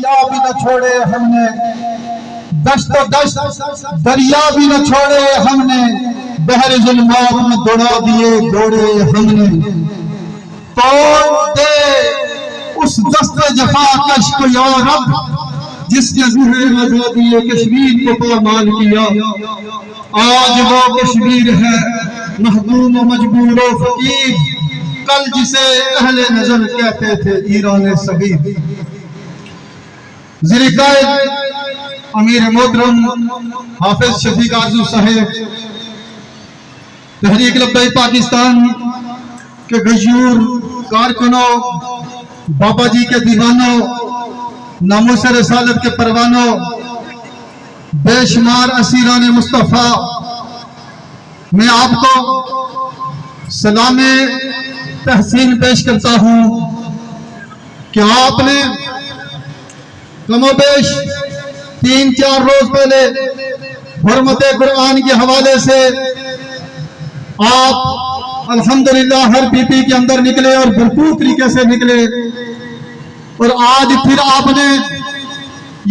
دریا بھی نہ چھوڑے ہم نے، دشت و دشت دریا بھی نہ چھوڑے ہم نے، بحر ظلمات میں دوڑا دیے گھوڑے ہم نے۔ توڑ دے اس دست جفا کش کو یا رب، جس نے ظہر آزادی کشمیر کو پامال کیا۔ آج وہ کشمیر ہے محکوم و مجبور و فقیر، کل جسے اہل نظر کہتے تھے ایران صغیر۔ زیر قائد امیر محترم حافظ شفیق آرزو صاحب، تحریک لبیک پاکستان کے غیور کارکنوں، بابا جی کے دیوانوں، ناموس رسالت کے پروانوں، بے شمار اسیران مصطفیٰ، میں آپ کو سلام تحسین پیش کرتا ہوں کہ آپ نے کم و بیش 3-4 روز پہلے حرمت قرآن کے حوالے سے آپ الحمدللہ ہر پی پی کے اندر نکلے اور بھرپور طریقے سے نکلے، اور آج پھر آپ نے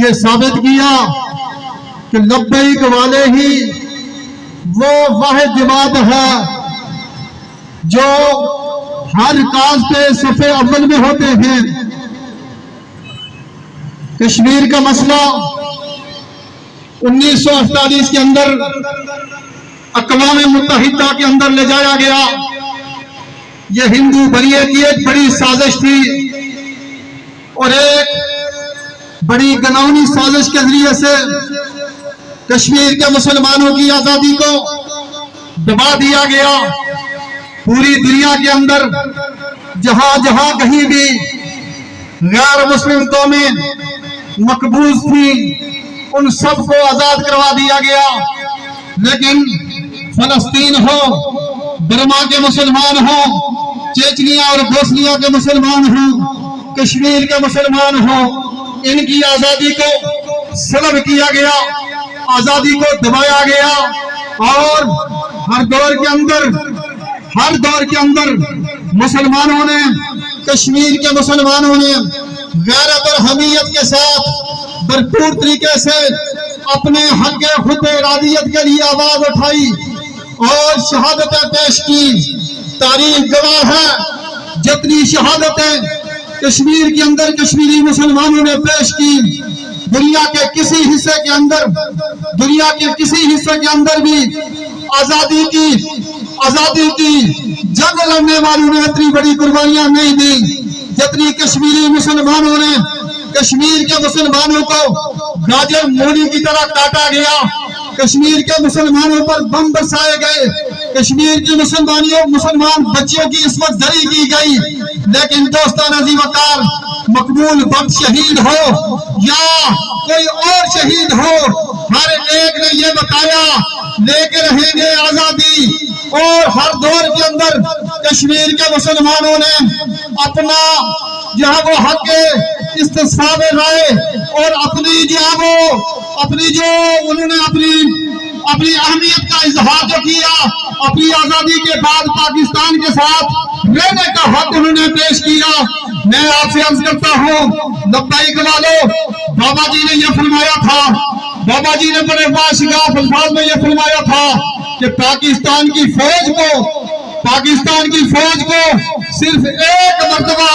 یہ ثابت کیا کہ لبیک والے ہی وہ واحد جماعت ہے جو ہر کاز پہ صف اول میں ہوتے ہیں۔ کشمیر کا مسئلہ 1948 کے اندر اقوام متحدہ کے اندر لے جایا گیا۔ یہ ہندو بھائیوں کی ایک بڑی سازش تھی، اور ایک بڑی گناؤنی سازش کے ذریعے سے کشمیر کے مسلمانوں کی آزادی کو دبا دیا گیا۔ پوری دنیا کے اندر جہاں جہاں کہیں بھی غیر مسلم قومیں مقبوض تھیں، ان سب کو آزاد کروا دیا گیا۔ لیکن فلسطین ہو، برما کے مسلمان ہوں، چیچنیا اور بوسنیا کے مسلمان ہوں، کشمیر کے مسلمان ہوں، ان کی آزادی کو سلب کیا گیا، آزادی کو دبایا گیا۔ اور ہر دور کے اندر مسلمانوں نے، کشمیر کے مسلمانوں نے غیرت اور حمیت کے ساتھ بھرپور طریقے سے اپنے حق خود ارادیت کے لیے آواز اٹھائی اور شہادتیں پیش کی۔ تاریخ گواہ ہے جتنی شہادتیں کشمیر کے اندر کشمیری مسلمانوں نے پیش کی، دنیا کے کسی حصے کے اندر بھی آزادی کی جنگ لڑنے والوں نے اتنی بڑی قربانیاں نہیں دی جتنی کشمیری مسلمانوں نے۔ کشمیر کے مسلمانوں کو گاجر مولی کی طرح کاٹا گیا، کشمیر کے مسلمانوں پر بم برسائے گئے، کشمیر کے مسلمان بچیوں کی عصمت زری کی گئی۔ لیکن دوستان عزیز وقار، مقبول بخت شہید ہو یا کوئی اور شہید ہو، ہر ایک نے یہ بتایا لے کے رہیں گے آزادی۔ اور ہر دور کے اندر کشمیر کے مسلمانوں نے اپنا جہاں وہ حق استصحاب رائے اور انہوں نے اپنی اہمیت کا اظہار جو کیا، اپنی آزادی کے بعد پاکستان کے ساتھ رہنے کا حق انہوں نے پیش کیا۔ میں آپ سے عرض کرتا ہوں لبیک والو، بابا جی نے یہ فرمایا تھا، بابا جی نے بڑے باشگاف الفاظ میں یہ فرمایا تھا کہ پاکستان کی فوج کو صرف ایک مرتبہ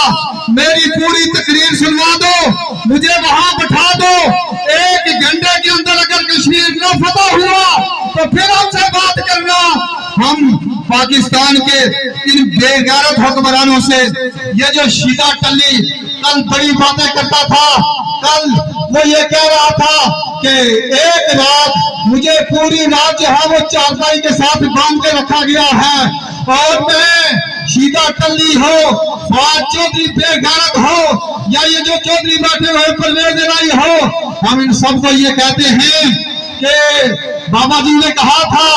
میری پوری تقریر سنوا دو، مجھے وہاں بٹھا دو، 1 گھنٹے کے اندر اگر کشمیر نہ فتح ہوا تو پھر ہم سے بات کرنا۔ ہم پاکستان کے ان بے غیرت حکمرانوں سے، یہ جو شیدہ ٹلی کل بڑی باتیں کرتا تھا، کل وہ یہ کہہ رہا تھا کہ ایک رات مجھے پوری رات جو ہے وہ چارپائی کے ساتھ باندھ کے رکھا گیا ہے، اور میں شیدہ ٹلی ہو، فواد چودھری بے غیرت ہو، یا یہ جو چودھری بیٹھے ہوئے پرویز الہی ہو، ہم ان سب کو یہ کہتے ہیں کہ بابا جی نے کہا تھا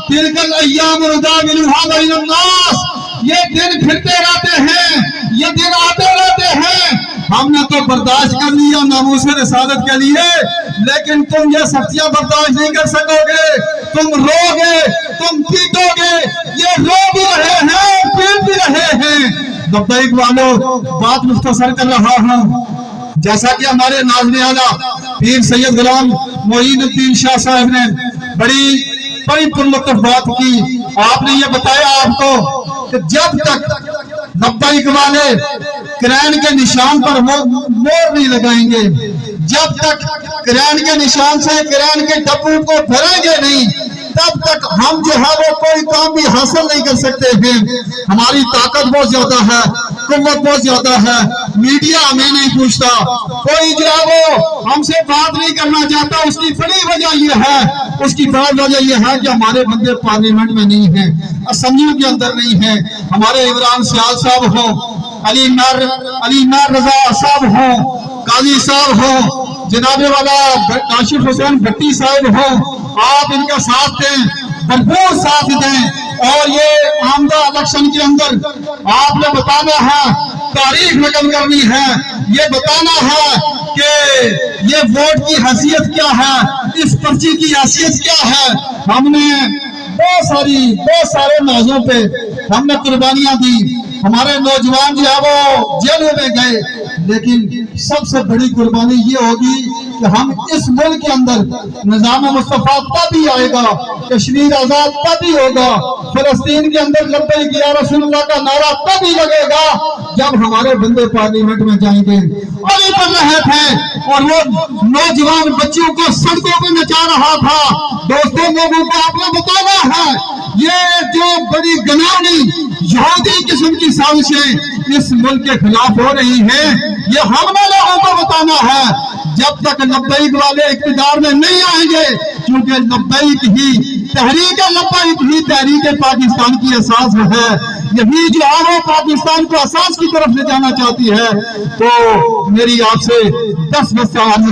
تلک الایام نداولها بین الناس، یہ دن پھرتے رہتے ہیں، یہ دن آتے رہتے ہیں۔ ہم نے تو برداشت کر لیا ناموس رسالت کے لیے، لیکن تم یہ سختیاں برداشت نہیں کر سکو گے، تم رو گے، تم پیٹو گے، یہ رو بھی رہے ہیں، پیٹ بھی رہے ہیں۔ لبیک والو، بات مختصر کر رہا ہوں، جیسا کہ ہمارے ناظرین اعلیٰ پیر سید غلام معین الدین شاہ صاحب نے بڑی پرلطف بات کی. آپ نے یہ بتایا آپ کو کہ جب تک لبیک والے کرین کے نشان پر مور نہیں لگائیں گے, جب تک کرین کے نشان سے کرین کے ڈبوں کو بھریں گے نہیں, تب تک ہم جو ہے وہ کوئی کام بھی حاصل نہیں کر سکتے ہیں. ہماری طاقت بہت زیادہ ہے, قوت بہت زیادہ ہے, میڈیا ہمیں نہیں پوچھتا, کوئی جو ہے وہ ہم سے بات نہیں کرنا چاہتا. اس کی بڑی وجہ یہ ہے, اس کی بڑی وجہ یہ ہے کہ ہمارے بندے پارلیمنٹ میں نہیں ہیں, اسمبلیوں کے اندر نہیں ہیں. ہمارے عمران سیال صاحب ہوں, علی نار رضا صاحب ہوں, قاضی صاحب ہوں, جناب والا کاشف حسین بھٹی صاحب ہوں, آپ ان کا ساتھ دیں, بھرپور ساتھ دیں. اور یہ آمدہ الیکشن کے اندر آپ نے بتانا ہے, تاریخ نقل کرنی ہے, یہ بتانا ہے کہ یہ ووٹ کی حیثیت کیا ہے, اس پرچی کی حیثیت کیا ہے. ہم نے بہت سارے موضوع پہ ہم نے قربانیاں دی, ہمارے نوجوان جو ہے وہ جیلوں میں گئے, لیکن سب سے بڑی قربانی یہ ہوگی کہ ہم اس ملک کے اندر نظام مصطفیٰ تبھی آئے گا, کشمیر آزاد تبھی ہوگا, فلسطین کے اندر لبیک یا رسول اللہ کا نعرہ تبھی لگے گا جب ہمارے بندے پارلیمنٹ میں جائیں گے. علی پر رہے تھے اور وہ نوجوان بچوں کو سڑکوں پہ نچا رہا تھا. دوستوں, لوگوں کو آپ نے بتانا ہے یہ جو بڑی گناہی یہودی قسم کی سازشیں اس ملک کے خلاف ہو رہی ہیں, یہ ہم نے لوگوں کو بتانا ہے. جب تک لبیک والے اقتدار میں نہیں آئیں گے, کیونکہ لبیک ہی تحریک لبیک ہی تحریک پاکستان کی اساس ہے, یہی جو ہے وہ پاکستان کو اساس کی طرف لے جانا چاہتی ہے. تو میری آپ سے 10 سوال